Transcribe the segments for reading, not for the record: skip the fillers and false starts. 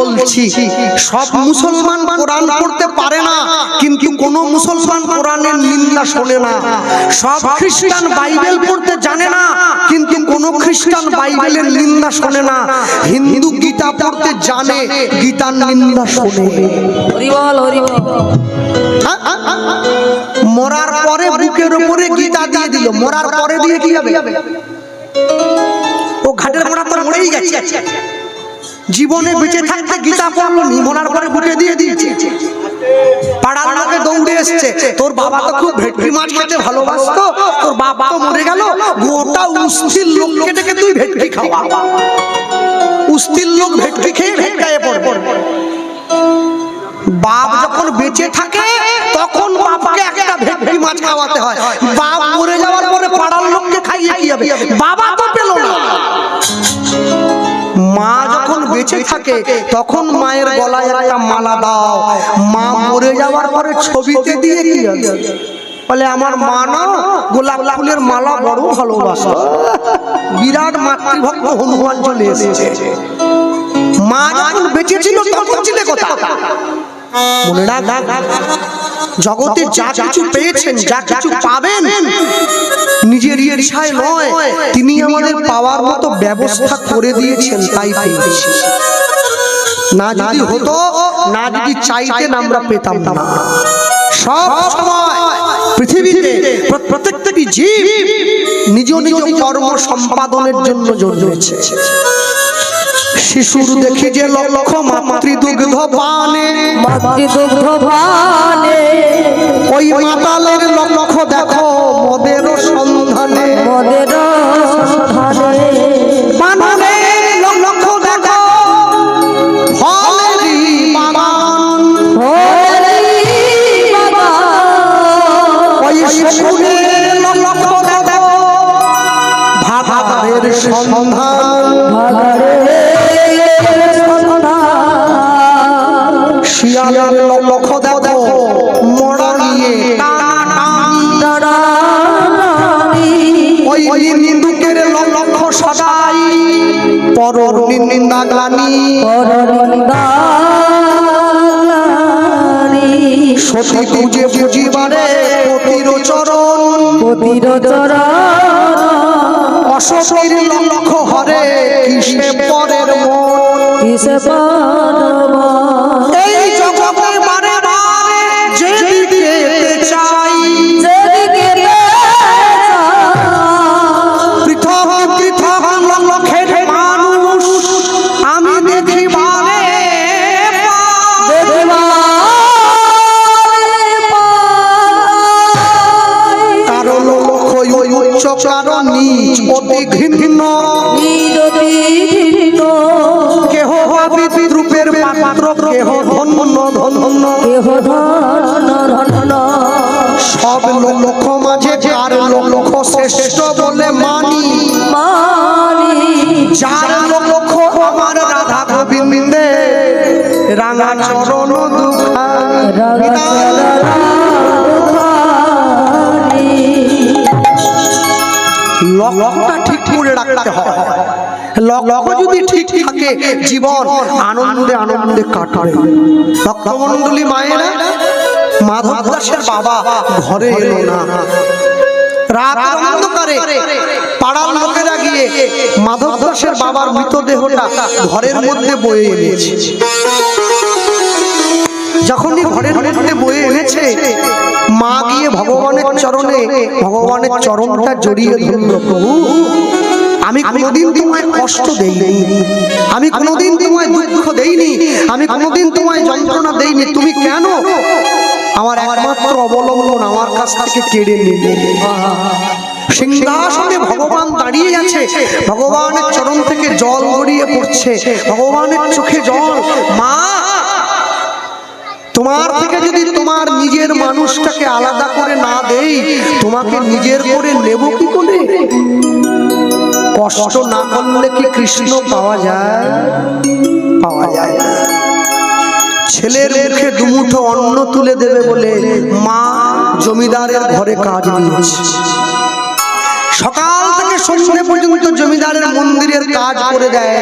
বলছি, সব মুসলমান কোরআন পড়তে পারে না, কিন্তু কোন মুসলমান কোরআনের নিন্দা শোনে না। সব খ্রিস্টান বাইবেল পড়তে জানে না, কিন্তু কোন খ্রিস্টান বাইবেলের নিন্দা শোনে না। হিন্দু গীতা পড়তে জানে, গীতার নিন্দা শোনে। হরি বল হরি বল। মরার পরে বুকের উপরে গীতা দিয়ে দিল, মরার পরে দিয়ে কি হবে? ও ঘাটের মোড়া পর মরেই গেছে, জীবনে বেঁচে থাকতে গীতা পড়লো নি, মরার পরে বুকে দিয়ে দিয়েছে। পাড়ার লোকে দৌড়ে এসছে, তোর বাবা তো খুব ভেটকি মাছ খেতে ভালোবাসতো, তোর বাবা তো মরে গেল, গোটা উস্তির লোককে ডেকে তুই ভেটকি খাওয়া। উস্তির লোক ভেটকি খেয়ে ভেটকায়ে পড়বে। বাপ যখন বেঁচে থাকে তখন বাপকে একটা ভেটকি মাছ খাওয়াতে হয়, বাপ মরে যাওয়ার পরে পাড়ার লোককে খাইয়ে কি হবে? বাবা তো পেল না। মা যখন বেঁচে থাকে তখন মায়ের গলায় একটা মালা দাও, মা মরে যাওয়ার পরে ছবিতে দিয়ে কি হবে? বলে আমার মা না গোলাপ ফুলের মালা বড় ভালোবাসে। বিরাট মাতৃভক্ত হনুমান চলে এসেছে। মা যখন বেঁচে ছিল তখন ছিলে কথা মনে রাখ, জগতে যা কিছু পেয়েছেন, যা কিছু পাবেন নিজের ইচ্ছায় নয়, তিনি আমাদের পাওয়ার মতো ব্যবস্থা করে দিয়েছেন, তাই পেয়েছি। না যদি হতো, না যদি চাইতেন, আমরা পেতাম না। সব সময় পৃথিবীতে প্রত্যেকটি জীব নিজ নিজ কর্ম সম্পাদনের জন্য জন্মেছে। শিশুর দেখি যে লক্ষ্য মাতৃদুগ্ধ পানে, মাতৃদুগ্ধ পানে, ওই মাতালের লক্ষ্য দেখো মদের সন্ধানে, মদের সন্ধানে, বানরের লক্ষ্য দেখো ফলেরই বাগান, ওই শিশুরের লক্ষ্য দেখো ভাগাড়ের সন্ধান, শিয়ালের লক্ষ্য দেখো মরা নিয়ে ওই নিন্দুকের লক্ষ্য সদাই পরর নিন্দা গ্লানি, সতী পূজে পুজিবারে পতির চরণ, অসতীর লক্ষ্য হরে কিসে পরের মন, এই জগতে বারে বারে যেদিকে চাই, পৃথক পৃথক লক্ষ্যের মানুষ আমি দেখিবারে কারো লক্ষ্য উচ্চ কারো নিচ, অতি ঘৃণ্য কেহ বিদ্রুপের পাত্র, কেহ ধন্য ধন্য, সব লক্ষ্য মাঝে কার লক্ষ্য শ্রেষ্ঠ বলে মানি, যার লক্ষ্য আমার রাধা গোবিন্দে রাঙা চরণ দুখা। লক্ষ্যটা ঠিক করে রাখতে হয়। লক্ষ্য যদি ঠিক থাকে জীবন আনন্দে আনন্দে কাটবে। ভক্তমণ্ডলী মায়েরা, মাধব দাসের বাবা ঘরে এলো না, রাত অন্ধকারে পাড়ার লোকেরা গিয়ে মাধব দাসের বাবার মৃতদেহটা ঘরের মধ্যে বয়ে এনেছে। যখনই ঘরের মধ্যে বয়ে এনেছে, মা গিয়ে ভগবানের চরণে ভগবানের চরণটা জড়িয়ে ধরল। প্রভু, আমি কোনোদিন তোমায় কষ্ট দেইনি, আমি কোনোদিন তোমায় দুঃখ দেইনি, আমি কোনোদিন তোমায় যন্ত্রণা দেইনি, তুমি কেন আমার একমাত্র অবলম্বন আমার কাছ থেকে কেড়ে নিলে? সিংহাসনে ভগবান দাঁড়িয়ে আছে, ভগবানের চরণ থেকে জল গড়িয়ে পড়ছে, ভগবানের চোখে জল। মা, তোমার থেকে যদি তোমার নিজের মানুষটাকে আলাদা করে না দেই, তোমাকে নিজের করে নেব কি করে? কষ্ট না করলে কি কৃষ্ণ পাওয়া যায়? পাওয়া যায় না। ছেলের মুখে দুমুঠো অন্ন তুলে দেবে বলে মা জমিদারের ঘরে কাজ নিয়েছে। সকাল থেকে সন্ধ্যে পর্যন্ত জমিদারের মন্দিরের কাজ করে দেয়।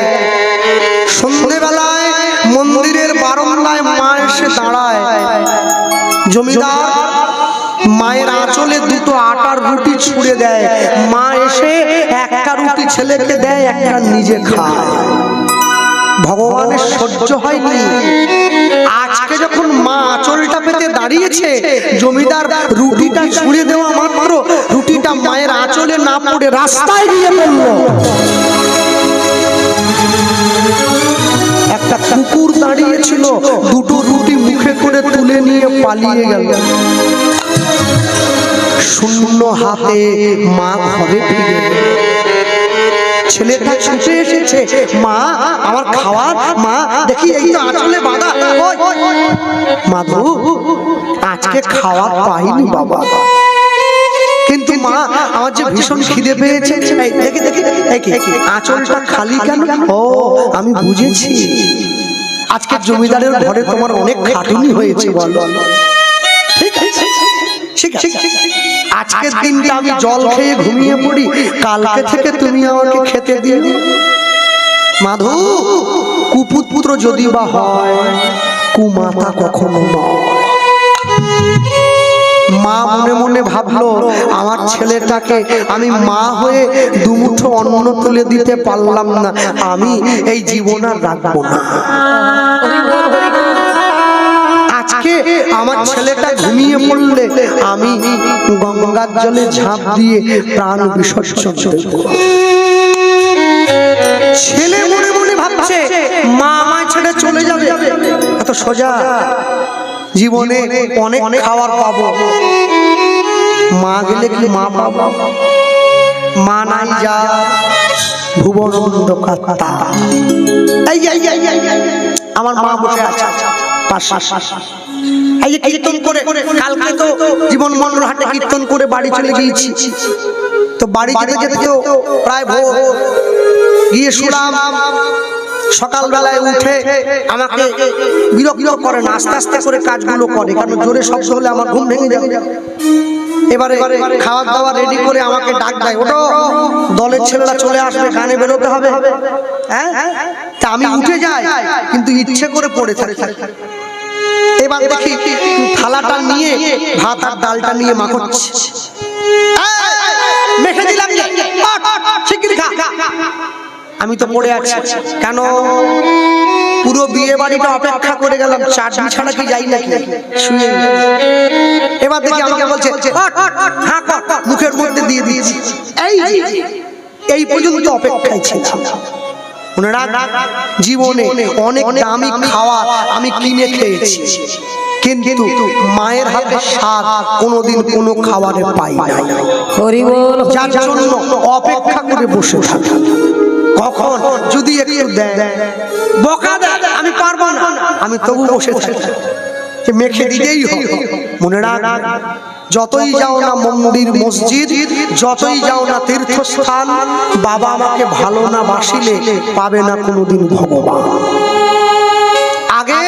সন্ধ্যেবেলায় মন্দিরের বারান্দায় মা এসে দাঁড়ায়। জমিদার মায়ের আঁচলে দুটো আটার রুটি ছুঁড়ে দেয়। মা এসে একটা রুটি ছেলেকে দেয়, একটা নিজে খায়। ভগবানের সহ্য হয়নি। আজকে যখন মা আঁচলটা পেতে দাঁড়িয়েছে, জমিদার রুটিটা ছুঁড়ে দেওয়া মাত্র রুটিটা মায়ের আঁচলে না পড়ে রাস্তায় গিয়ে পড়ল। একটা কুকুর দাঁড়িয়েছিল, দুটো রুটি মুখে করে তুলে নিয়ে পালিয়ে গেল। শূন্য হাতে মা ঘরে ফিরে এলো। ছেলেটা ছুটে এসেছে, মা আমার খাওয়ার, মা দেখি এই তো আঁচলে বাঁধা। মাধু আজকে খাওয়ার পাইনি বাবা, কিন্তু মা আমার যে ভীষণ খিদে পেয়েছে। দেখি দেখি আঁচলটা খালি কেন? ও আমি বুঝেছি, আজকে জমিদারের ঘরে তোমার অনেক খাটুনি হয়েছে। বলো ঠিক আছে, ঠিক আছে, আজকের দিনটা আমি জল খেয়ে ঘুমিয়ে পড়ি, কালকে থেকে তুমি আমাকে খেতে দিও। মাধু কুপুত্র যদি বা হয়, কুমাতা কখনো নয়। মা মনে মনে ভাবলো, আমার ছেলেটাকে আমি মা হয়ে দুমুঠো অন্ন তুলে দিতে পারলাম না, আমি এই জীবন আর রাখবো না। আজকে আমার ছেলেটা ঘুমিয়ে পড়লে আমি গঙ্গার জলে ঝাঁপ দিয়ে প্রাণ বিসর্জন দেব। ছেলে মনে মনে ভাবছে, মা আমায় ছেড়ে চলে যাবে, এত সোজা জীবনে অনেক খাবার পাবো, মা গেলে কি মা পাবো? মা নাই যা ভুবন অন্ধকার। আমার মা বসে আছে এই যে কীর্তন করে, কালকে তো জীবন মন্ডল হাটে কীর্তন করে বাড়ি চলে গিয়েছি। তো বাড়ি যেতে যেতে তো প্রায় ভোর গিয়ে শুলাম। সকালবেলায় উঠে আমাকে বিরক্ত করে না, আস্তে আস্তে করে কাজগুলো করে, কারণ জোরে শব্দ হলে আমার ঘুম ভেঙে যাবে। এবারে খাওয়া দাওয়া রেডি করে আমাকে ডাক দেয়, ওঠো দলের ছেলেরা চলে আসবে, গানে বেরোতে হবে। হ্যাঁ, তা আমি উঠে যাই, কিন্তু ইচ্ছে করে পড়ে থাকি। এবার দেখি থালাটা নিয়ে ভাত আর ডালটা নিয়ে মা করছে, মেখে দিলাম, শিগগির খা। আমি তো পড়ে আছি, কেন পুরো বিয়ে বাড়িটা অপেক্ষা করে গেলাম, চাটনি ছাড়া কি যাই নাকি? শুয়ে এবার দেখি আমাকে বলছে মুখের মধ্যে দিয়ে দিয়েছি। এই পর্যন্ত অপেক্ষায় ছিলাম। জীবনে অনেক দামি খাওয়া আমি কিনে খেয়েছি, কিন্তু মায়ের হাতে স্বাদ কোনোদিন কোনো খাবারে পাই নাই। যার জন্য অপেক্ষা করে বসে থাকি, কখন যদি একটু দেয়, বকা দেয়, আমি পারবো না, আমি তবু বসে থাকি, যে মেখে দিতেই হবে। মনে রাখ, যতই যাও না মন্দির মসজিদ, যতই যাও না তীর্থস্থান, বাবা আমাকে ভালো না বাসিলে পাবে না কোনোদিন ভগবান। আগে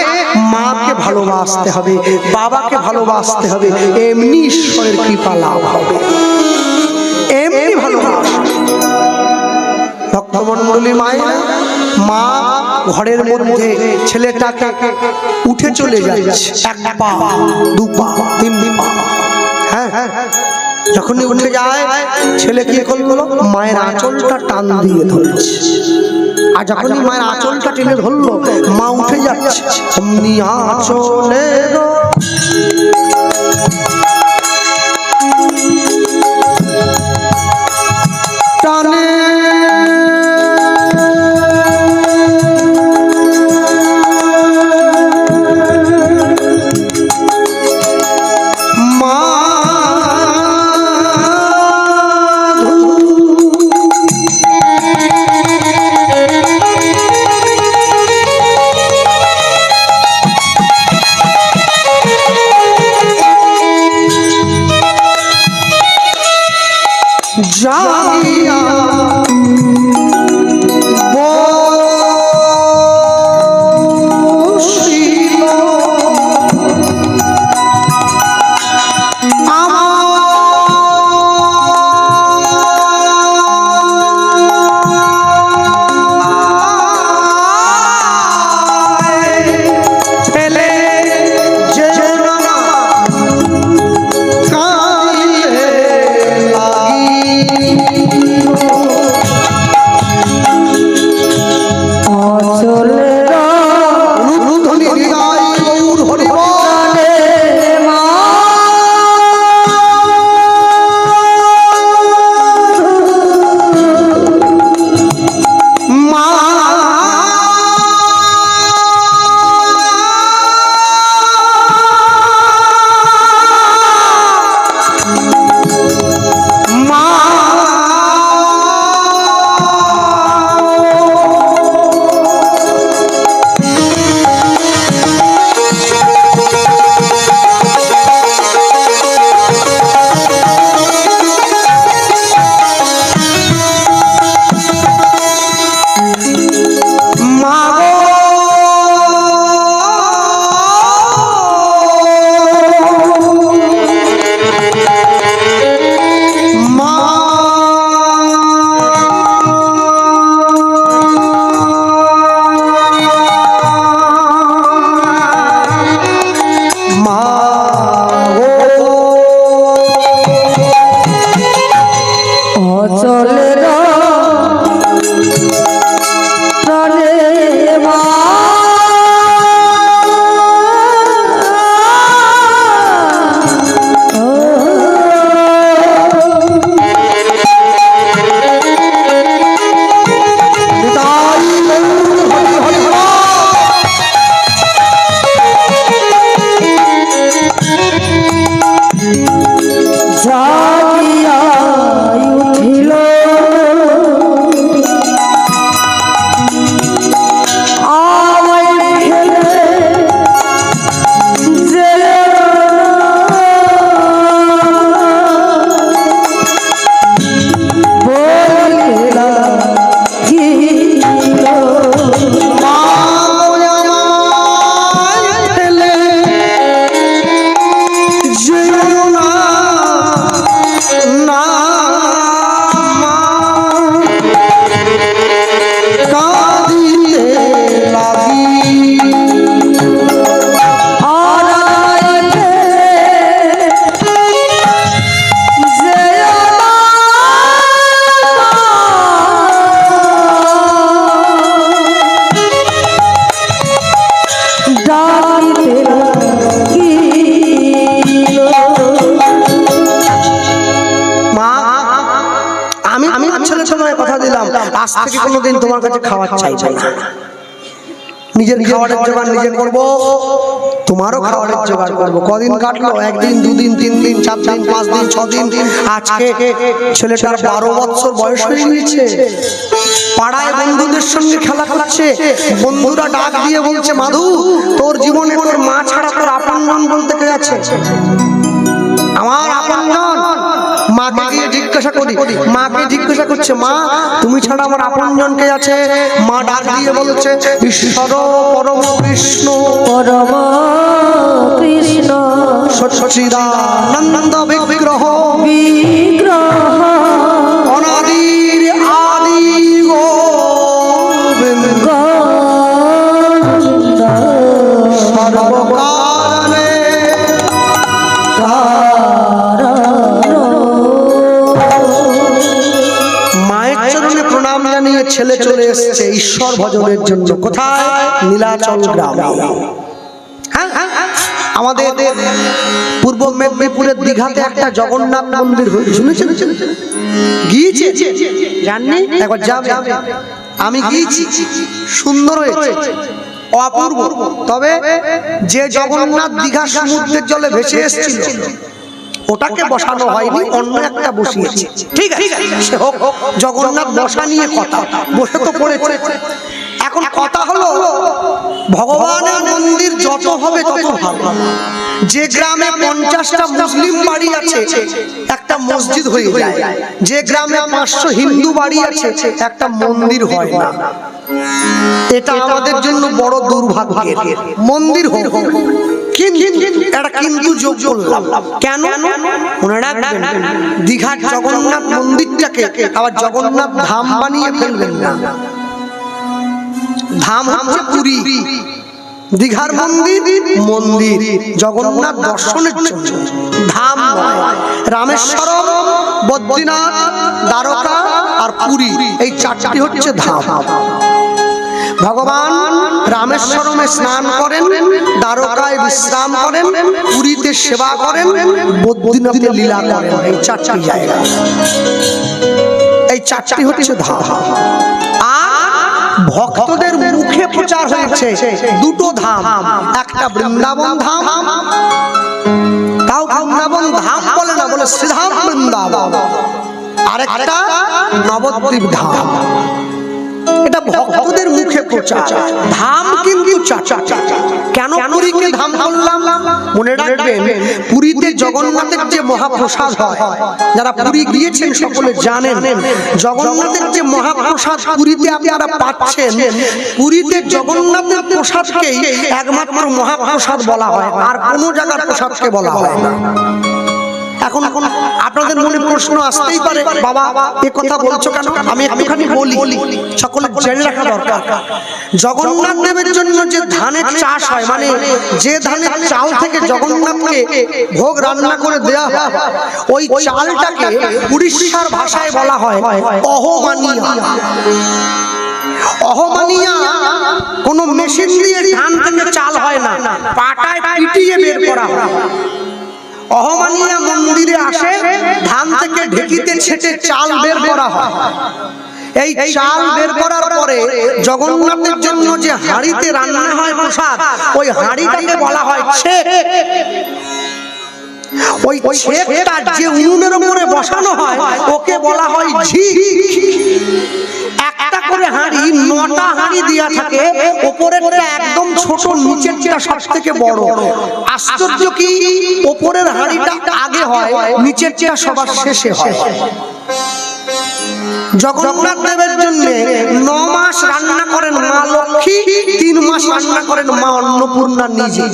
মাকে ভালোবাসতে হবে, বাবাকে ভালোবাসতে হবে, এমনি ঈশ্বরের কৃপা লাভ হবে, এমনি ভালোবাসা। ভক্তমণ্ডলী মায়ের মা ঘরের মধ্যে ছেলেটাকে উঠে চলে যাচ্ছে, এক পা, দু পা, তিন পা। হ্যাঁ, যখনই উঠে যায় ছেলে কি করলো, মায়ের আঁচলটা টান দিয়ে ধরেছে। আর যখনই মায়ের আঁচলটা টেনে ধরলো, মা উঠে যাচ্ছে, অমনি আঁচলে টানে আজ থেকে কোনোদিন তোমার কাছে খাবার চাইবো না। নিজের খাবারের জোগাড় নিজে করব, তোমারও খাবারের জোগাড় করবো। কদিন কাটলো? একদিন, দুদিন, 3 দিন, 4 দিন, 5 দিন, 6 দিন। আজকে ছেলেটার 12 বছর বয়স হয়ে গিয়েছে। পাড়ায় বন্ধুদের সঙ্গে খেলা করছে, বন্ধুরা ডাক দিয়ে বলছে, মাধু তোর জীবনে তোর মা ছাড়া তোর আপনজন বলতে কে আছে? আমার আপনজন। মাকে গিয়ে জিজ্ঞাসা করি, মাকে জিজ্ঞাসা করছে, মা তুমি ছাড়া আমার আপনজন কে আছে? মা ডাক দিয়ে বলছে, ঈশ্বর পরম কৃষ্ণ, পরম কৃষ্ণ সচ্চিদানন্দ বিগ্রহ, বিগ্রহ অনাদির আদি গোবিন্দ গোবিন্দ সর্বকারণে মায়ের চরণে প্রণাম জানিয়ে ছেলে চলে এসেছে ঈশ্বর ভজনের জন্য। কোথায়? নীলাচল গ্রামে। আমাদের পূর্ব মেদিনীপুরের দীঘাতে একটা জগন্নাথ মন্দির হয়েছে, শুনেছেন? গিয়েছে? জাননি? একবার যাবে। আমি গিয়েছি, সুন্দর হয়েছে, অপূর্ব। তবে যে জগন্নাথ দীঘা সমুদ্রের জলে ভেসে এসেছিল ওটাকে বসানো হয়নি, অন্য একটা বসিয়েছে। ঠিক আছে, সে হোক। জগন্নাথ বসা নিয়ে কথা, বসে তো পড়েছে। এখন কথা হলো, ভগবানের মন্দির যত হবে তত ভালো। যে গ্রামে 50টা মুসলিম বাড়ি আছে একটা মসজিদ হয়ে যায়, যে গ্রামে 500 হিন্দু বাড়ি আছে একটা মন্দির হয় না। এটা আমাদের জন্য বড় দুর্ভাগ্যের। মন্দির হোক, কিন্তু যোগ করলাম কেন? মনে রাখবেন, দীঘার জগন্নাথ মন্দিরটাকে আবার জগন্নাথ ধাম বানিয়ে ফেলবেন না। ধাম হচ্ছে পুরী, দীঘার মন্দির মন্দির জগন্নাথ দর্শনের জন্য, ধাম নয়। রামেশ্বরম, বদ্রীনাথ, দ্বারকা আর পুরী, এই 4টি হচ্ছে ধাম। ভগবান রামেশ্বরমে স্নান করেন, দ্বারকায় বিশ্রাম করেন, পুরীতে সেবা করেন, বদ্রীনাথে লীলা করেন। এই 4টি জায়গা, এই 4টি হচ্ছে ধাম। ভক্তদের মুখে প্রচার হয়েছে 2টো ধাম, একটা বৃন্দাবন ধাম, তাও বৃন্দাবন ধাম বলে না, বলে শ্রীধাম বৃন্দাবন, আরেকটা নবদ্বীপ ধাম। এটা ভক্তদের মুখে প্রচার। ধাম কিন্তু 4টা। কেন পুরীকে ধাম বললাম? মনে রাখবেন, পুরীতে জগন্নাথের যে মহাপ্রসাদ হয়, যারা পুরী গিয়েছেন সকলে জানেন, জগন্নাথের যে মহাপ্রসাদ পুরীতে আপনারা পাচ্ছেন, পুরীতে জগন্নাথের প্রসাদকেই একমাত্র মহাপ্রসাদ বলা হয়, আর কোনো জায়গার প্রসাদকে বলা হয় না। এখন আপনাদের মনে প্রশ্ন আসতেই পারে, বাবা এ কথা বলছো কেন? আমি একটুখানি বলি, সকলে জেনে রাখা দরকার। জগন্নাথ দেবের জন্য যে ধানের চাষ হয়, মানে যে ধানের চাল থেকে জগন্নাথকে ভোগ রান্না করে দেয়া হয়, ওই চালটাকে উড়িষ্যার ভাষায় বলা হয় অহমানিয়া। অহমানিয়া কোনো মেশিন দিয়ে ধান থেকে চাল হয় না, পাটায় পিটিয়ে বের করা হয়। অহমানিয়া মন্দিরে আসে, ধান থেকে ঢেকিতে ছেটে চাল বের করা হয়। এই চাল বের করার পরে জগন্নাথের জন্য যে হাঁড়িতে রান্না হয় প্রসাদ, ওই হাঁড়িটাকে বলা হয় ছেক। ওই ছেকটা যে উনুনের উপরে বসানো হয় ওকে বলা হয় ঝি। একটা করে হাঁড়ি, 9টা হাঁড়ি দেয়া থাকে, উপরেরটা একদম ছোট, নিচেরটা সবথেকে বড়। আশ্চর্য কি, উপরের হাঁড়িটা আগে হয়, নিচেরটা সবার শেষে হয়। জগন্নাথ দেবের জন্য 9 মাস রান্না করেন মা লক্ষ্মী, 3 মাস রান্না করেন মা অন্নপূর্ণা নিজে।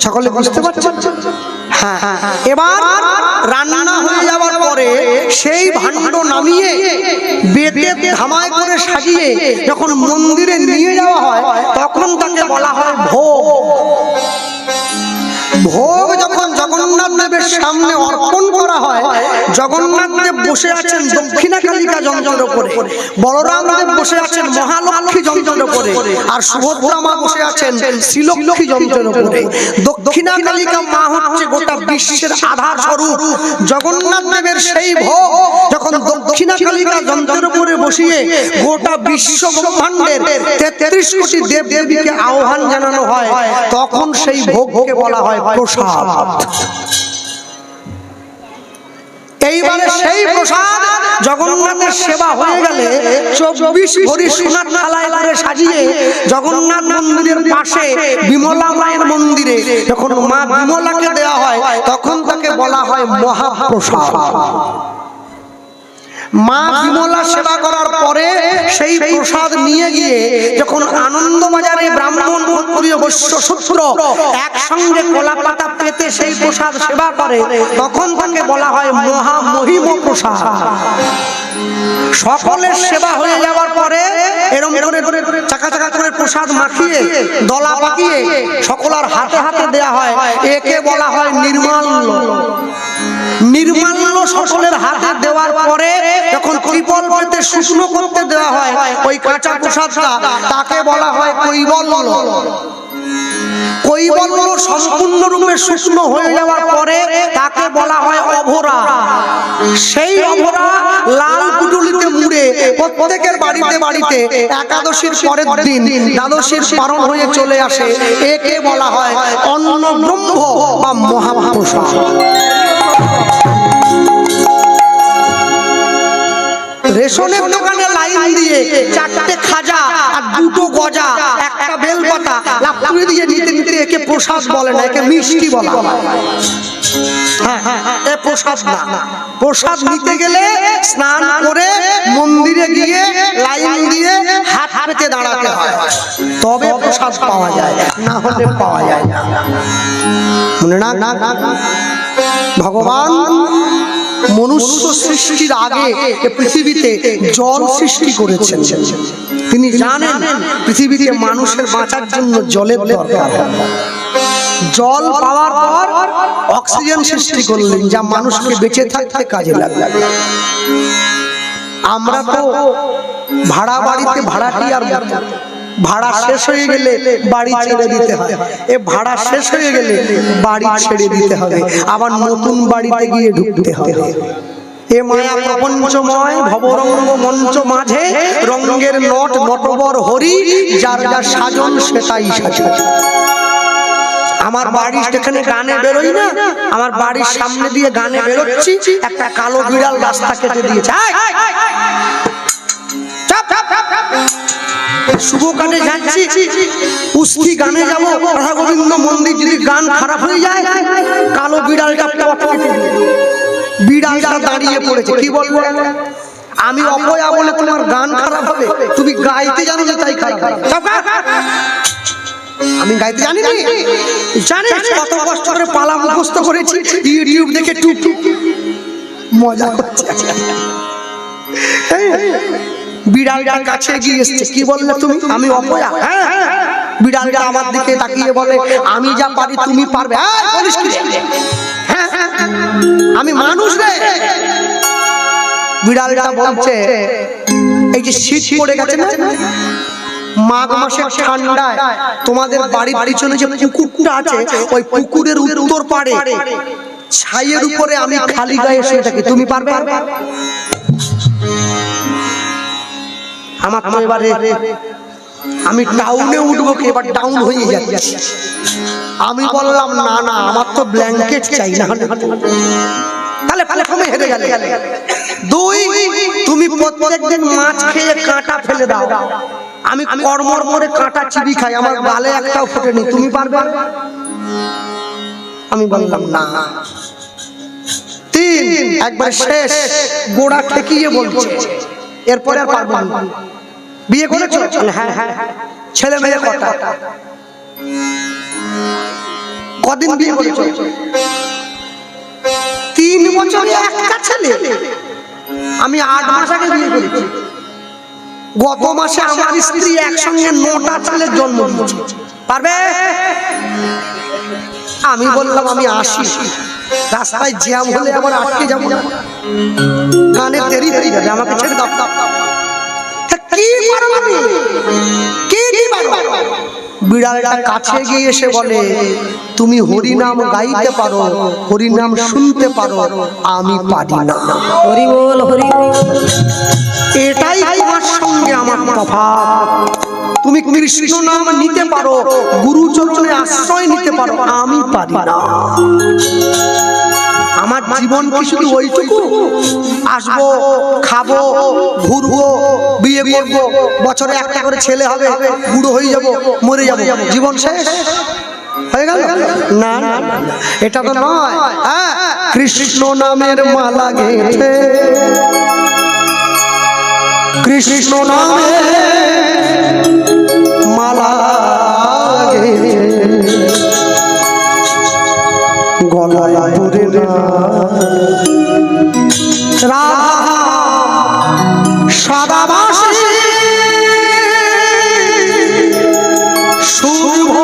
সকলে বুঝতে পারছেন? হ্যাঁ। এবার রান্না হয়ে যাওয়ার পরে সেই ভাণ্ড নামিয়ে বেতে ধামায় করে সাজিয়ে যখন মন্দিরে নিয়ে যাওয়া হয়, তখন তাকে বলা হয় ভোগ। ভোগ যখন জগন্নাথ দেবের সামনে অর্পণ করা হয়, জগন্নাথ দেব বসে আছেন দক্ষিণা কালিকা যন্ত্রের উপরে, বলরাম দেব বসে আছেন মহালক্ষ্মী যন্ত্রের উপরে, আর সুভদ্রা মা বসে আছেন শ্রীলক্ষ্মী যন্ত্রের উপরে। দক্ষিণা কালিকা মা হচ্ছে গোটা বিশ্বের আধার স্বরূপ। জগন্নাথ দেবের সেই ভোগ যখন দক্ষিণা কালিকা যন্ত্রের উপরে বসিয়ে গোটা বিশ্ব ব্রহ্মাণ্ডের 33 কোটি দেব দেবীকে আহ্বান জানানো হয়, তখন সেই ভোগকে বলা হয় প্রসাদ। এইবারে সেই প্রসাদ জগন্নাথের সেবা হয়ে গেলে 24 ভরি সোনার থালায় করে সাজিয়ে জগন্নাথ মন্দিরের পাশে বিমলা মায়ের মন্দিরে যখন মা বিমলাকে দেওয়া হয়, তখন তাকে বলা হয় মহাপ্রসাদ। মা বিমলা সেবা করার পরে সেই প্রসাদ নিয়ে গিয়ে যখন আনন্দবাজারে ব্রাহ্মণ ক্ষত্রিয় বৈশ্য শূদ্র একসঙ্গে কলা পাতা পেতে সেই প্রসাদ সেবা করে, তখন তাকে বলা হয় মহামহিম প্রসাদ। সকলের সেবা হয়ে যাওয়ার পরে এরকম করে চাকা চাকা করে প্রসাদ মাখিয়ে দলা পাকিয়ে সকলের হাতে হাতে দেয়া হয়, একে বলা হয় নির্মাল্য। নির্মাল্য সকলের হাতে দেওয়ার পরে যখন ত্রিপল পেতে শুকনো করতে দেওয়া হয় ওই কাঁচা প্রসাদটা, তাকে বলা হয় কৈবল্য। কৈবল্য সম্পূর্ণরূপে শুকনো হয়ে যাওয়ার পরে তাকে বলা হয় অভরা। সেই অভরা লাল পুটুলিতে মুড়ে প্রত্যেকের বাড়িতে বাড়িতে একাদশীর পরের দিন দ্বাদশীর পারণ হয়ে চলে আসে, একে বলা হয় অন্ন ব্রহ্ম বা মহাপ্রসাদ। রেশনের দোকানে লাইন দিয়ে 4টে খাজা আর 2টো গজা একটা বেলপাতা লাভ করে দিয়ে নিতে নিতে একে প্রসাদ বলে না, একে মিষ্টি বলা। এ প্রসাদ না। প্রসাদ নিতে গেলে স্নান করে মন্দিরে গিয়ে লাইন দিয়ে হাত পেতে দাঁড়াতে হয়, তবে প্রসাদ পাওয়া যায়, না হলে পাওয়া যায় না। মনে না ভগবান মনুষ্য সৃষ্টির আগে পৃথিবীতে জল সৃষ্টি করেছেন। তিনি জানেন পৃথিবীতে মানুষের বাঁচার জন্য জলের দরকার। জল পাওয়ার পর অক্সিজেন সৃষ্টি করলেন, যা মানুষকে বেঁচে থাকতে কাজে লাগবে। আমরা তো ভাড়া বাড়িতে ভাড়াটিয়ার মতো, ভাড়া শেষ হয়ে গেলে বাড়ি ছেড়ে দিতে হয়। এ ভাড়া শেষ হয়ে গেলে বাড়ি ছেড়ে দিতে হবে, আবার নতুন বাড়িতে গিয়ে ঢুকতে হবে। এ মায়া প্রপঞ্চময় ভবরঙ্গ মঞ্চ মাঝে রঙ্গের নট নটবর হরি, যার যা সাজন সেটাই সাজন। আমার বাড়ির যেখানে গানে বেরোই না, আমার বাড়ির সামনে দিয়ে গানে বেরোচ্ছি, একটা কালো বিড়াল রাস্তা কেটে দিয়েছে। শুভ কানে যাচ্ছি, উস্তি গানে যাবো, রাধা গোবিন্দ মন্দির, যদি গান খারাপ হয়ে যায়, কালো বিড়ালটা বিড়ালটা দাঁড়িয়ে পড়েছে। কি বলবো? আমি অপয়া বলে তোমার গান খারাপ হবে? তুমি গাইতে জানো যে তাই খারাপ। আমি গাইতে জানি না, জানি কত কষ্ট করে পালা মুখস্থ করেছি, ইউটিউব দেখে টুক টুক মজা করছে। বিড়ালটার কাছে গিয়ে এসছে, কি বললে তুমি? আমি অপয়া। বিড়ালটা আমার দিকে তাকিয়ে বলে, আমি যা পারি তুমি পারবে? বলিস কি? আমি মানুষ রে। বিড়ালটা বলছে, এই যে শীত পড়ে গেছে না, মাঘ মাসের ঠান্ডায় তোমাদের বাড়ির পিছনে যে পুকুরটা আছে, ওই পুকুরের উত্তর পাড়ে ছাইয়ের উপরে আমি খালি গায়ে শুয়ে থাকি, তুমি পারবে? আমার তো এবারে আমি টাউনে উঠবো, এবার ডাউন হয়ে যাচ্ছে। আমি বললাম না না, আমার তো ব্ল্যাঙ্কেট চাই, না তাহলে প্রথমে হেরে গেলে। 2, তুমি প্রত্যেকদিন মাছ খেয়ে কাঁটা ফেলে দাও, আমি কর্মর করে কাঁটা চিবি খাই, আমার গালে একটাও ফোটেনি, তুমি পারবে? আমি বললাম না। 3, একবার শেষ, গোড়া ঠেকিয়ে বলছে, এরপরে আর পারবো না। বিয়ে করেছো? হ্যাঁ হ্যাঁ। ছেলে মেয়ে কটা? কদিন বিয়ে করেছো? 3 বছরে একটা ছেলে। আমি 8 মাস আগে বিয়ে করেছি। গত মাসে আমার স্ত্রী একসঙ্গে 9টা ছেলের জন্ম দিয়েছে। পারবে? আমি বললাম আমি আসি, রাস্তায় জ্যাম হলে আবার আটকে যাবো না, গানে দেরি হয়ে যাবে, আমাকে ছেড়ে দাও। কি পারো তুমি? কি পারো? বিড়ালটা কাছে গিয়ে এসে বলে, তুমি হরিনাম গাইতে পারো, হরিনাম শুনতে পারো, আমি পারি না। হরি বল হরি বল। এটাই তোমার সঙ্গে আমার তফাৎ। তুমি কৃষ্ণ নাম নিতে পারো, গুরুচরণে আশ্রয় নিতে পারো, আমি পারি না। আমার জীবন কি শুধু ওইটুকু? আসবো, খাবো, ঘুরবো, বিয়ে করবো, বছরে একটা করে ছেলে হবে, বুড়ো হয়ে যাবো, মরে যাবো, জীবন শেষ হয়ে গেল? না, এটা তো নয়। হ্যাঁ, কৃষ্ণ নামের মালা গেঁথে, কৃষ্ণ নামের মালা গেঁথে গলায় পরে রাধা সদাবাসী শুভ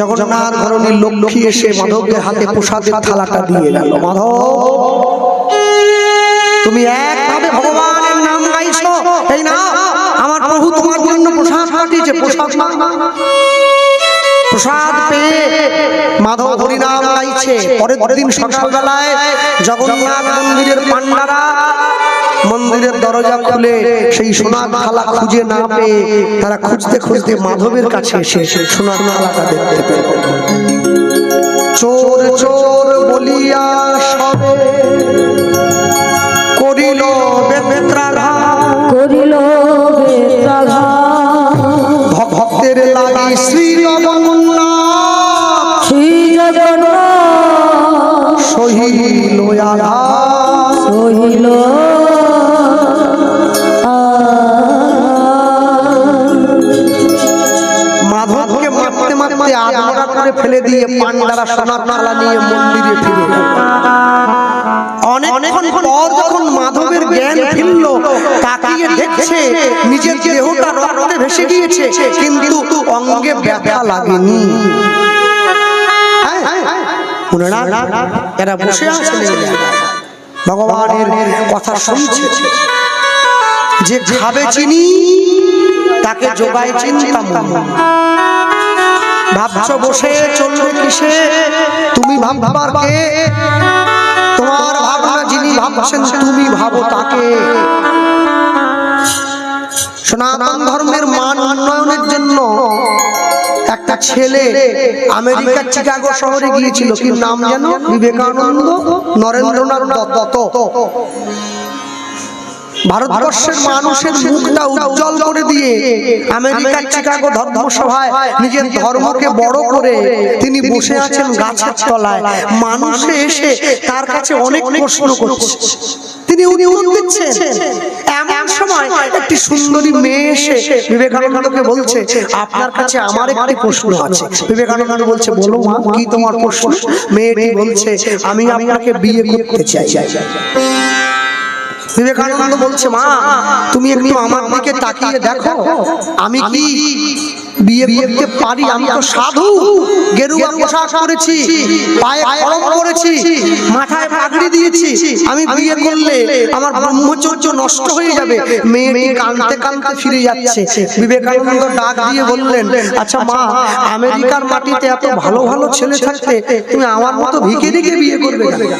জগন্নাথ ধরনী লক্ষ্মী এসে মাধবের হাতে প্রসাদের থালাটা দিয়ে গেল। মাধব, তুমি একভাবে ভগবানের নাম গাইছো, এই না আমার প্রভু তোমার জন্য প্রসাদ পাঠিয়েছে। প্রসাদ পেয়ে মাধব হরিনাম গাইছে। পরের দিন সকালবেলায় জগন্নাথ মন্দিরের পান্ডারা মন্দিরের দরজা খুলে সেই সোনার থালা খুঁজে না পেয়ে তারা খুঁজতে খুঁজতে মাধবের কাছে এসে সোনার থালাটা দেখতে পেল। চোর চোর বলিয়া সবে করিল বেত্রাঘাত, করিল বেত্রাঘাত। ভক্তের লাগি শ্রী জগন্নাথ, শ্রী জগন্নাথ সহিল আঘাত, সহিল মাধবকে মারতে মারতে আধমরা করে ফেলে দিয়ে পান্ডারা সোনার থালা নিয়ে মন্দিরে ফিরে গেল। অনেকক্ষণ পর যখন মাধবের জ্ঞান ফিরল, তাকিয়ে দেখছে নিজের দেহটা রক্তে ভেসে গিয়েছে, কিন্তু অঙ্গে ব্যথা লাগেনি। এরা বসে আছে ভগবানের কথা শুনছে। যে খাবে চিনি তাকে যোগায় চিন্তা। ভাবছো বসে চলবে কিসে, তুমি ভাববার কে? তোমার ভাবনা যিনি ভাবছেন তুমি ভাবো তাকে। সনাতন ধর্মের মান উন্নয়নের জন্য একটা ছেলে আমেরিকার চিকাগো শহরে গিয়েছিল। কি নাম যেন? বিবেকানন্দ নরেন্দ্রনাথ দত্ত। ভারতবর্ষের মানুষের মুখটা উজ্জ্বল করে দিয়ে আমেরিকার চিকাগো ধর্মসভায় নিজের ধর্মকে বড় করে তিনি বসে আছেন গাছের তলায়। মানুষে এসে তার কাছে অনেক প্রশ্ন করছে, তিনি উত্তর দিচ্ছেন। এমন সময় একটি সুন্দরী মেয়ে এসে বিবেকানন্দকে বলছে, আপনার কাছে আমার একটি প্রশ্ন আছে। বিবেকানন্দ বলছে, বলো মা, কি তোমার প্রশ্ন? মেয়েটি বলছে, আমি আপনাকে বিয়ে করতে চাই। বিবেকানন্দ বলছে, মা তুমি একটু আমার দিকে তাকিয়ে দেখো, আমি কি বিয়ে করতে পারি? আমি তো সাধু, গেরুয়া পোশাক পরেছি, পায়ে কলম পরেছি, মাথায় পাগড়ি দিয়েছি। আমি বিয়ে করলে আমার ব্রহ্মচর্য নষ্ট হয়ে যাবে। মেয়েটি কাঁদতে কাঁদতে ফিরে যাচ্ছে। বিবেকানন্দ ডাক দিয়ে বললেন, আচ্ছা মা, আমেরিকার মাটিতে এত ভালো ভালো ছেলে থাকতে তুমি আমার মতো ভিখিরিকে বিয়ে করবে কেন?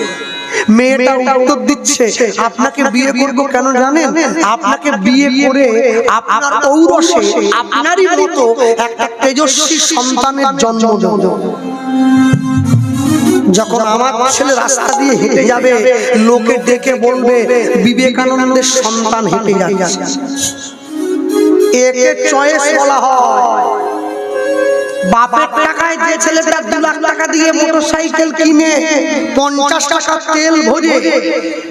মেয়েটা উত্তর দিচ্ছে, আপনাকে বিয়ে করব কেন জানেন? আপনাকে বিয়ে করে আপনার ঔরসে আপনারই মতো একটা তেজস্বী সন্তানের জন্ম দেব। যখন আমার ছেলে রাস্তা দিয়ে হেঁটে যাবে, লোকে ডেকে বলবে বিবেকানন্দের সন্তান হেঁটে যাচ্ছে। একে চয়েস বলা হয়। বাপের টাকায় যে ছেলেটা 2 লাখ টাকা দিয়ে মোটরসাইকেল কিনে 50 টাকা তেল ভরে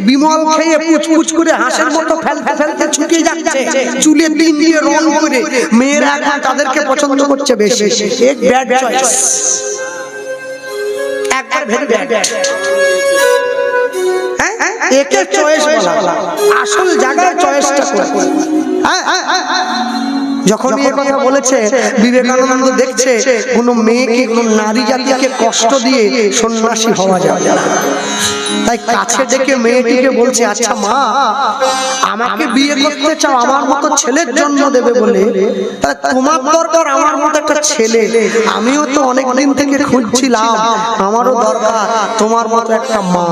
বিমল খেয়ে পুচপুচ করে হাঁসের মতো ফেলতে ফেলতে ছুটে যাচ্ছে, চুলে 3 দিয়ে রং করে, মেয়েরা এখন তাদেরকে পছন্দ করছে বেশি। এক ব্যাড চয়েস, একবার ভেরি ব্যাড। একে চয়েস বলা, আসল জায়গায় চয়েসটা করে। যখন এই কথা বলেছে, বিবেকানন্দ দেখছে কোন মেয়েকে, কোন নারী জাতিকে কষ্ট দিয়ে সন্ন্যাসী হওয়া যাবে না। তাই কাছে ডেকে মেয়েটিকে বলছে, আচ্ছা মা, আমাকে বিয়ে করতে চাও আমার মতো ছেলের জন্ম দেবে বলে, তাই তোমার দরকার আমার মতো একটা ছেলে। আমিও তো অনেকদিন থেকে খুঁজছিলাম, আমারও দরকার তোমার মতো একটা মা।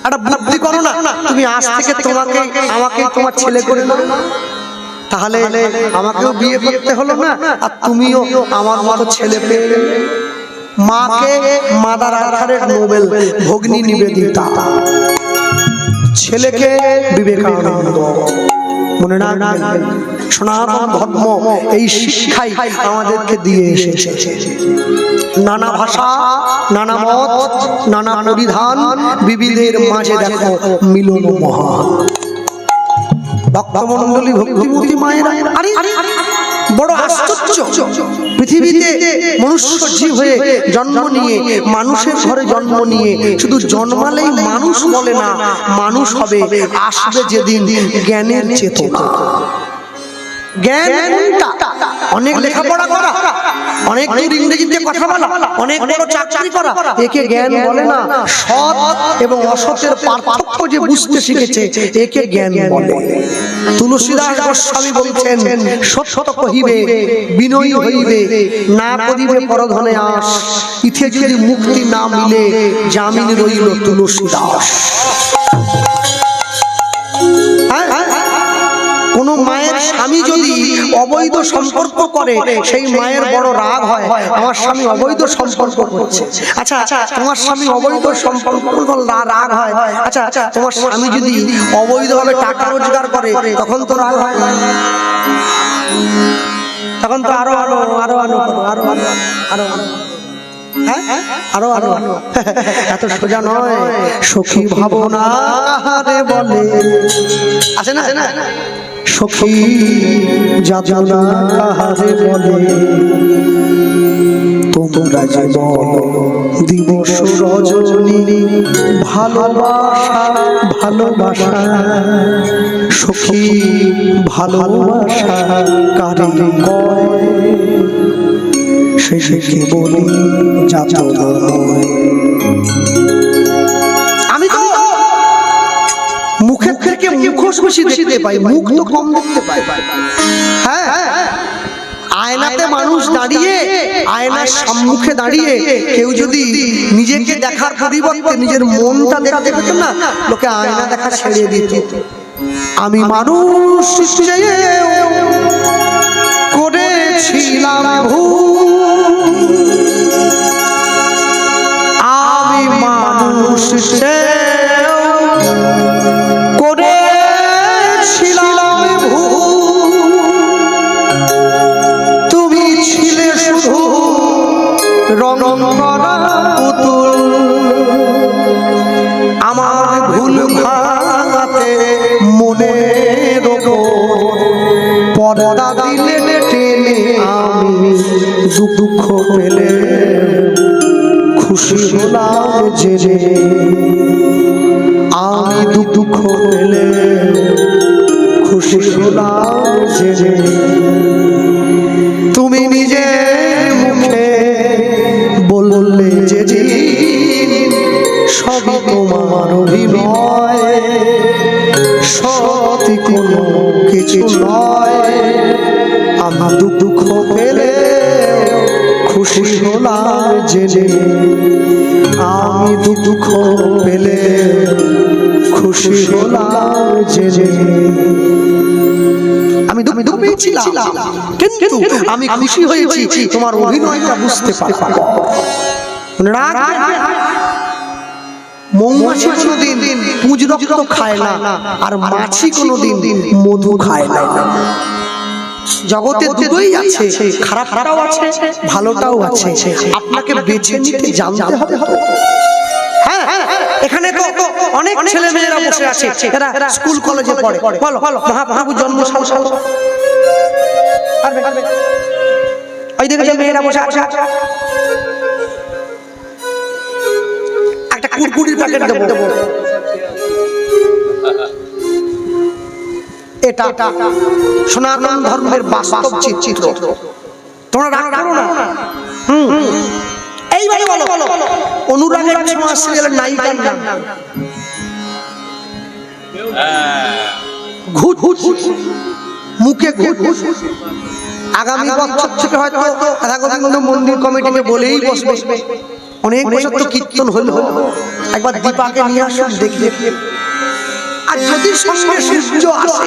একটা বুদ্ধি করো না, তুমি আজ থেকে আমাকে তোমার ছেলে করে নাও, তাহলে আমাকেও বিয়ে করতে হলো না, আর তুমিও আমার মতো ছেলে পেয়ে গেলে। মাকে মাদার আধারের নোবেল ভগ্নী নিবেদিতা, ছেলেকে বিবেকানন্দ। মনে রাখবেন, সনাতন ধর্ম এই শিক্ষাই আমাদেরকে দিয়ে এসেছে। নানা ভাষা, নানা মত, নানা পরিধান, বিবিধের মাঝে দেখো মিলন মহান। ভক্তমণ্ডলী, ভক্তিমতী মায়েরা, আরে বড় আশ্চর্য, পৃথিবীতে মনুষ্য জীব হয়ে জন্ম নিয়ে, মানুষের ঘরে জন্ম নিয়ে, শুধু জন্মালেই মানুষ বলে না, মানুষ হবে আসবে যেদিন জ্ঞানের চেতনা। জ্ঞানটা অনেক লেখাপড়া করা, অনেক দূর ইংরেজিতে কথা বলা, অনেক বড় চাকরি করা, একে জ্ঞান বলে না। সৎ এবং অসতের পার্থক্য যে বুঝতে শিখেছে একে জ্ঞান বলে। তুলসীদাস গোস্বামী বলছেন, সত্য কহিবে বিনয়ী হইবে, না করিবে পরধনে আস, ইথে যদি মুক্তি না মিলে জামিন রইল তুলসীদাস। কোন মায়ের স্বামী যদি অবৈধ সম্পর্ক করে সেই মায়ের বড় রাগ হয়, আমার স্বামী অবৈধ সম্পর্ক করছে। আচ্ছা তোমার স্বামী অবৈধ সম্পর্ক রাগ হয়। আচ্ছা তোমার স্বামী যদি অবৈধভাবে টাকা রোজগার করে তখন তো রাগ হয়, তখন তো আরো আরো আরো আরো আরো আরো আরো আরো আরো এত সোজা নয়। সখী ভাবনা কাহারে বলে, আছে না সখী যাতনা কাহারে বলে, তোমরা যে বলো দিবস রজনী ভালোবাসা ভালোবাসা, সখী ভালোবাসা কারে কয়, সে বলি যাতনা। আমি তো মুখের থেকে মুখোশ বেশি দেখতে পাই, মুখ তো কম দেখতে পাই। হ্যাঁ, আয়নাতে মানুষ দাঁড়িয়ে, আয়নার সম্মুখে দাঁড়িয়ে কেউ যদি নিজেকে দেখার পরিবর্তে নিজের মনটা দেখতে পেত না, লোকে আয়না দেখা ছেড়ে দিত। আমি মানুষ করেছিলাম ভুল, আমি মানুষ করেছিলাম ভুল, তুমি ছিলে শুধু রং করা পুতুল, আমার ভুল ভাঙাতে মনের ওপর পর্দা দিলে টেনে, আমি দুঃখ পেলে খুশি হলাম জেনে, আমি দুঃখ পেলে খুশি হলাম জেনে, তুমি নিজে মুখে বললে যে সবই তোমার অভিনয়, সত্যি কোনো কিছু নয়, আমি দুঃখ পেলে খুশি হলাম জেনে, আমি দুঃখ পেলে খুশি হলাম জেনে। আমি দুঃখ পেয়েছিলাম কিন্তু আমি খুশি হয়েছি তোমার অভিনয়টা বুঝতে পারলাম। মৌমাছি কোনোদিন পুঁজ রক্ত খায় না, আর মাছি কোনোদিন মধু খায় না। জগতে দুটোই আছে, খারাপটাও আছে ভালোটাও আছে, আপনাকে বেছে নিতে জানতে হবে। হ্যাঁ, এখানে তো অনেক ছেলে মেয়েরা বসে আছে, এরা স্কুল কলেজে পড়ে। বলো মহাপ্রভু জন্ম সাল ওই দিকে যে মেয়েরা বসে আছে, একটা কুরকুরির প্যাকেট দেবো, এটা সনাতন ধর্মের বাস্তব চিত্র, তোমরা রাগ করো না। এইবারে বলো অনুরাগের ছোঁয়া সিরিয়ালের নায়িকার নাম? ঘুট মুখে ঘুট। আগামী বছর থেকে হয়তো রাধা গোবিন্দ মন্দির কমিটিকে বলেই বসবে, অনেক বছর তো কীর্তন হলো, একবার দীপাকে নিয়ে আসুন দেখি। আর যদি সঙ্গে সূর্য আসে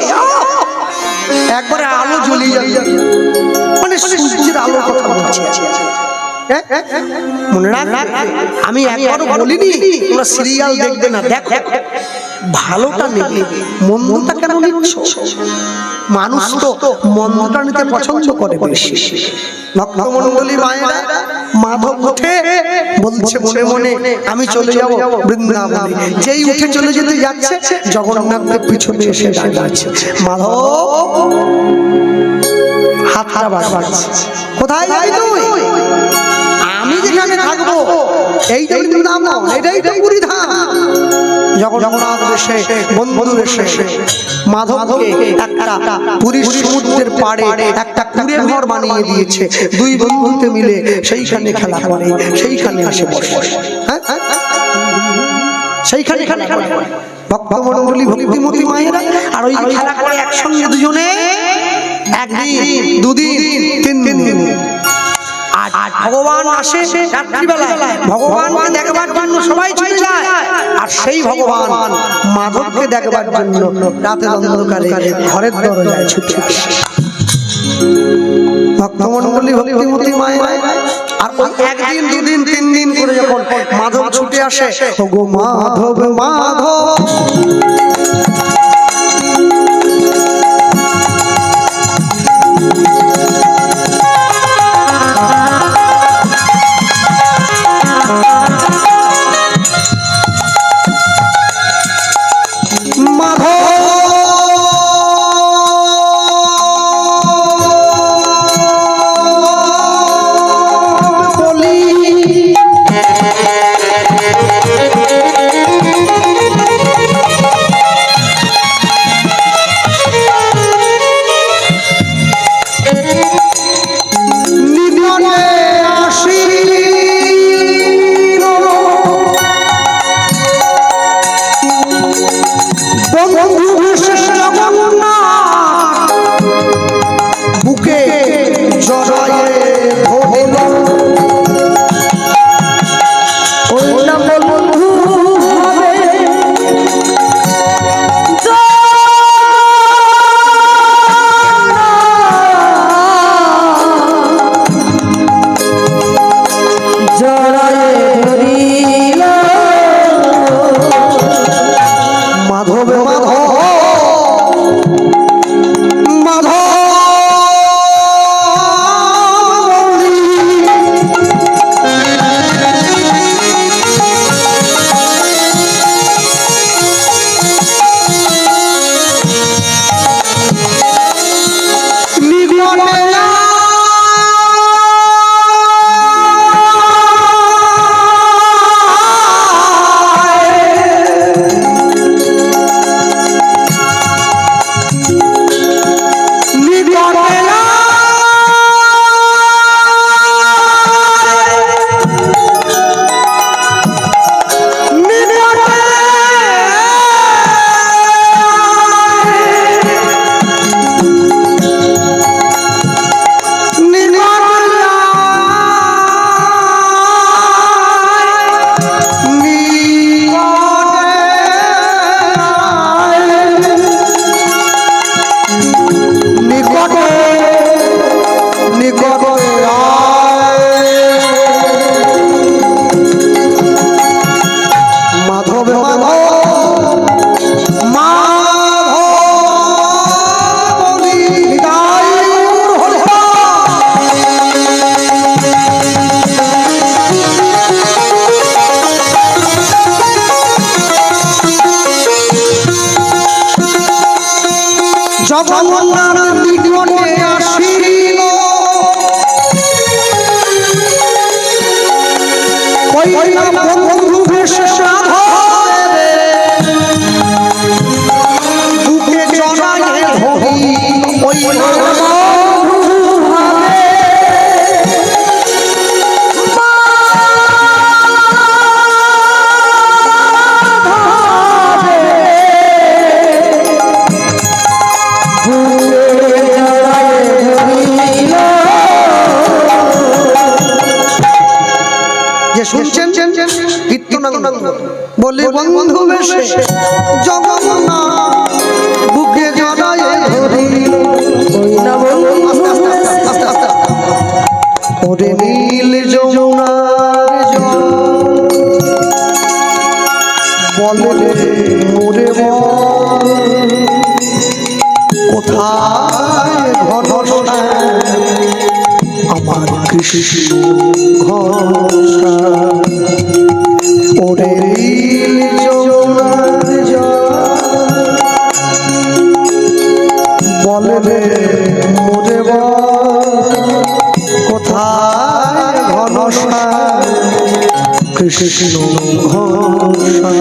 একবারে আলো জ্বলিয়ে যাবে, মানে সূর্যের আলোর কথা বলছি। মনে রাখ, আমি একবারও বলিনি তোমরা সিরিয়াল দেখবে না, দেখো ভালোটা নেবে, মন্দটা কেন নিচ্ছ? মানুষ তো মন্দটা নিতে পছন্দ করে বেশি। ভক্তমণ্ডলী মায়েরা মাধব উঠে বলছে মনে মনে আমি চলে যাব বৃন্দাবনে। যেই উঠে চলে যেতে যাচ্ছে জগন্নাথের পিছনে এসে দাঁড়াচ্ছে, মাধব হাতটা বাড়াচ্ছে, কোথায় যাই তুই? আমি যেখানে থাকবো এই তো বৃন্দাবন, এটাই তো পুরী ধাম। জগন্নাথ বেশে বন্ধু বেশে মাধবকে একটা পুরীর সমুদ্রের পাড়ে একটা কুঁড়ে ঘর বানিয়ে দিয়েছে। দুই বন্ধুতে মিলে সেইখানে খেলা করে, সেইখানে এসে বসে। হ্যাঁ, সেইখানে খেলা করে ভক্তমণ্ডলী ভক্তিমতী মায়েরা। আর ওই খেলা করে একসঙ্গে দুজনে, একদিন দুদিন তিন দিন। আর ভগবান আসে রাত্রিবেলায়, ভগবানকে দেখবার জন্য সবাই ছুটে যায়। আর সেই ভগবান মাধবকে দেখবার জন্য রাতের অন্ধকারে ঘরের দরজায় ছুটে আসে। ভক্তমণ্ডলী ভক্তিমতী মায়েরা। আর ওই একদিন দুদিন তিন দিন করে যখন মাধব ছুটে আসে, ওগো মাধব মাধব জগন্নাথ নিকটে আসিল, কইলা বন্ধু বেশে সাধবে, বুকে জড়ায়ে ধরি ওই শুনছেন কীর্তনাঙ্গ বলে বন্ধু বেশে জগন্নাথ বুকে জড়ায়ে ধরিল, ওরে নীল যমুনার জল বলে মোরে কোথায় ঘনশ্যাম আমার কৃষ্ণ ঘোষা, ওরে নীল যমুনার জল বলে রে মোরে কোথায় ঘনশ্যাম কৃষ্ণ ঘোষা,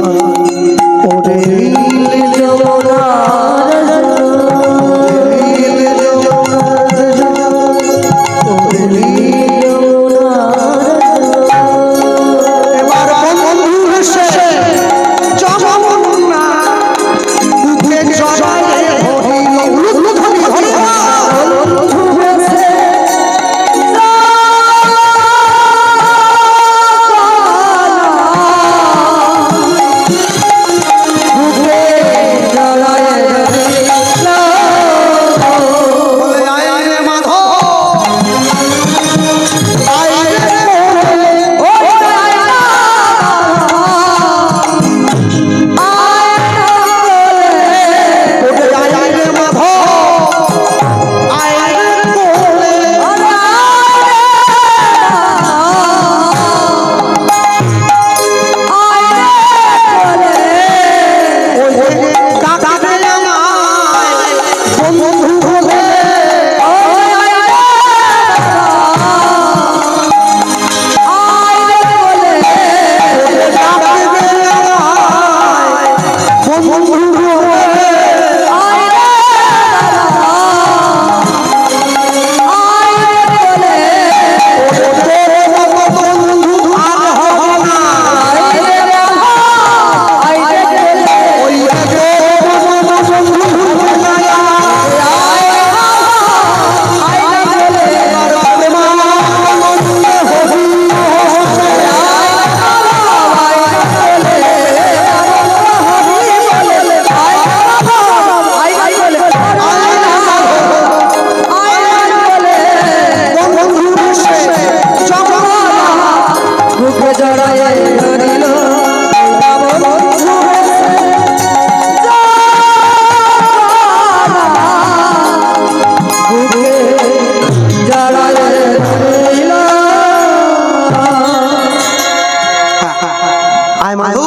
আয় মাধু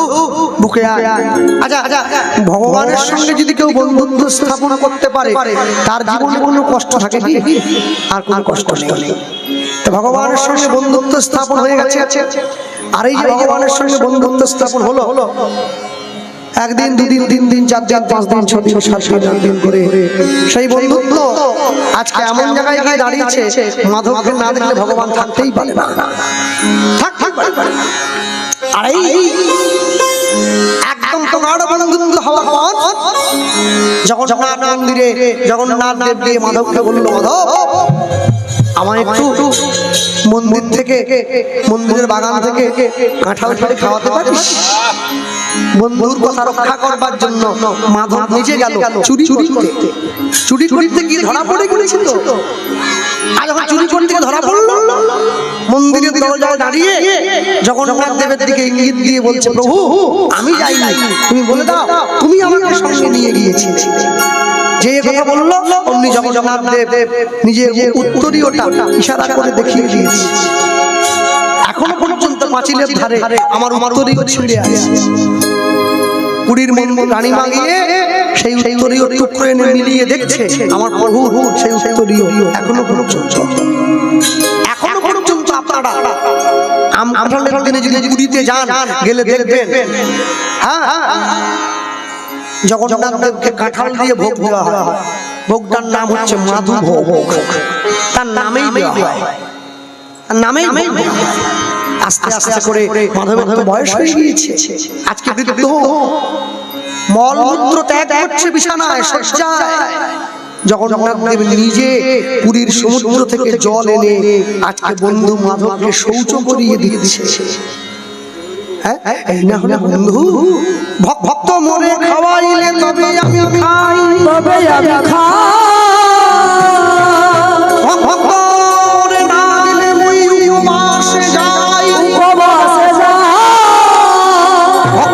বুকে আয়। আচ্ছা আচ্ছা, ভগবানের সঙ্গে যদি কেউ বন্ধুত্ব স্থাপন করতে পারে তার জীবনে কোনো কষ্ট থাকে কি? আর কোনো কষ্ট নেই। তো ভগবানের সঙ্গে বন্ধুত্ব স্থাপন হয়ে গেছে। আর এই যে ভগবানের সঙ্গে বন্ধুত্ব স্থাপন হলো, একদিন দুদিন তিন দিন চার দিন পাঁচ দিন ছ দিন সাত দিন করে সেই বন্ধুত্ব আজকে এমন জায়গায় গিয়ে দাঁড়িয়েছে, মাধবকে না দেখলে ভগবান থাকতেই পারে না। থাকতেই পারে না। আর এই একদম তোমার বন্ধুত্ব হওয়ার পর জগন্নাথ মন্দিরে জগন্নাথ দেব দিয়ে মাধবকে বলল, মাধব আমার একটু মন্দির থেকে, মন্দিরের বাগান থেকে কাঁঠাল ফেলে খাওয়াতে পারিস? বন্ধুর কথা রক্ষা করবার জন্য মাধব নিজে গেল চুরি করতে। চুরি করতে গিয়ে ধরা পড়ে গিয়েছিল। আর যখন চুরি করতে ধরা পড়লো, মন্দিরের দরজায় দাঁড়িয়ে জগন্নাথ দেবের দিকে ইঙ্গিত দিয়ে বলছে, প্রভু আমি যাইনি, তুমি বলে দাও তুমি আমাকে সঙ্গে নিয়ে গিয়েছিলে। যে কথা বললো অমনি জগন্নাথ দেব নিজের উত্তরীয়টা ইশারা করে দেখিয়ে দিয়েছে। এখনো পর্যন্ত পাঁচিলের ধারে আমার উত্তরীয় ছিঁড়ে আছে। পুরীর রানীমা গিয়ে সেই উত্তরীয় টুকরো এনে মিলিয়ে দেখছে আমার প্রভু সেই উত্তরীয় এখনো পর্যন্ত। এখনো পর্যন্ত আপনারা কাঁঠালের দিনে যদি পুরীতে যান গেলে দেখবেন, হ্যাঁ জগন্নাথ দেবকে কাঁঠাল দিয়ে ভোগ দেওয়া হয়। ভোগটার নাম হচ্ছে মাধু ভোগ। তার নামেই দেওয়া হয়, তার নামেই। আস্তে আস্তে করে মাধবের তো বয়স হয়ে গিয়েছে, আজকে বৃদ্ধ, মলমূত্র ত্যাগ করছে বিছানায় শয্যায়। জগন্নাথ দেব নিজে পুরীর সমুদ্র থেকে জল এনে আজকে বন্ধু মাধবকে শৌচ করিয়ে দিয়েছে। হ্যাঁ এই না হলে বন্ধু ভক্ত মরে খাওয়াইলে তবে আমি খাই, তবে আমি খাই। ভক্ত মরে না দিলে মুই উপবাসে যাই, উপবাসে যাই।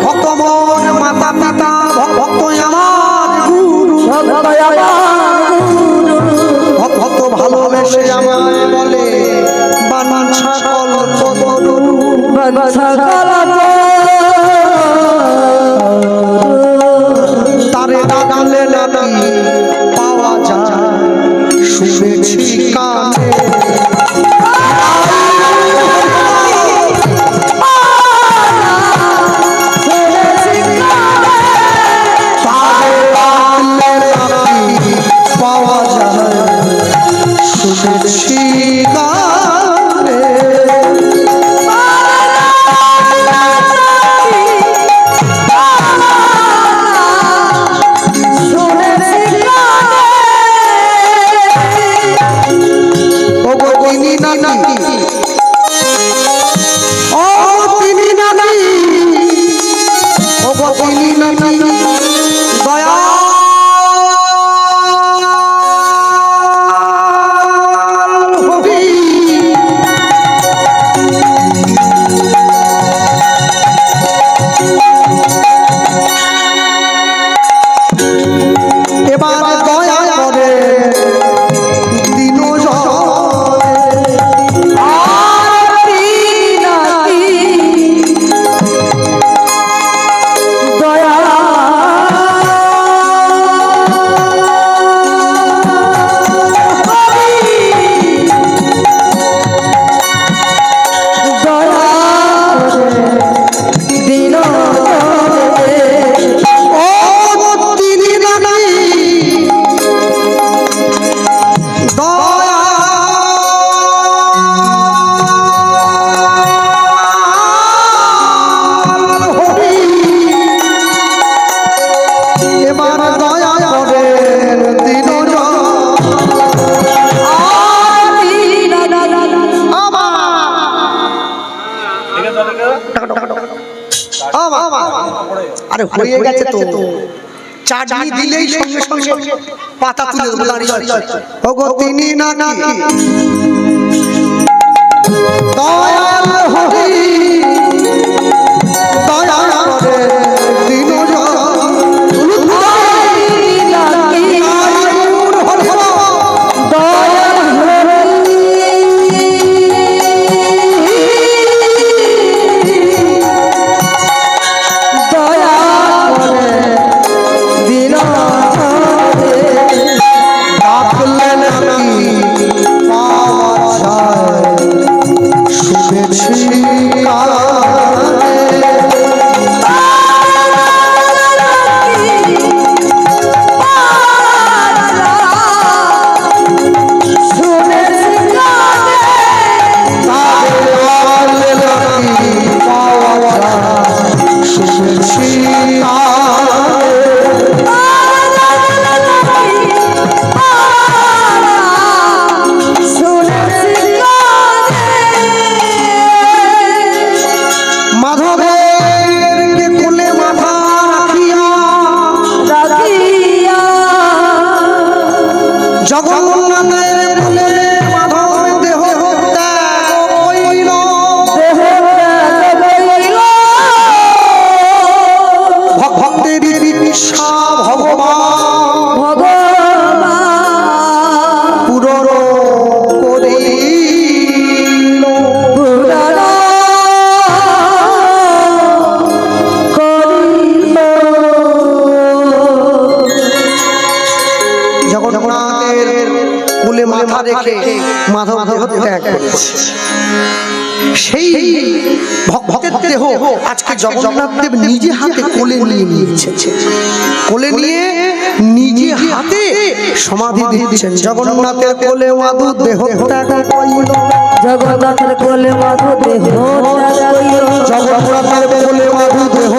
ভক্ত মোর মাতা পিতা, ভক্ত আমার গুরু, ভক্ত আমার গুরু। ভক্ত ভালোবেসে আমায় বলে বাঞ্ছা কল্পতরু, বাঞ্ছা কল্পতরু। তারে ডাকলে নাকি পাওয়া যায়, শুনেছি কানে। পাওয়া যায়, শুনেছি কানে। আরে হয়ে গেছে তো, চাটনি দিলেই সঙ্গে সঙ্গে পাতা তুলে দেবো দাঁড়িয়ে দাঁড়িয়ে। ওগো তিনি নাকি দয়াল হরি, দয়া করে দিনজন। মাধবের কোলে মাথা রাখিয়া জগন্নাথের কোলে মাধব দেহ ত্যাগ কইল। ভক্তের ঈর্ষা ভগবান পূরণ করিল। জগন্নাথের কোলে মাথা রেখে মাধব দেহ ত্যাগ করেছে। সেই ভক্তের দেহ আজকে জগন্নাথ দেব নিজে হাতে কোলে নিয়ে নিয়েছে। কোলে নিয়ে নিজে হাতে সমাধি দিচ্ছেন। জগন্নাথের কোলে মাধু দেহ ত্যাগ কইল। জগন্নাথের কোলে মাধু দেহ ত্যাগ কইল। জগন্নাথের কোলে মাধু দেহ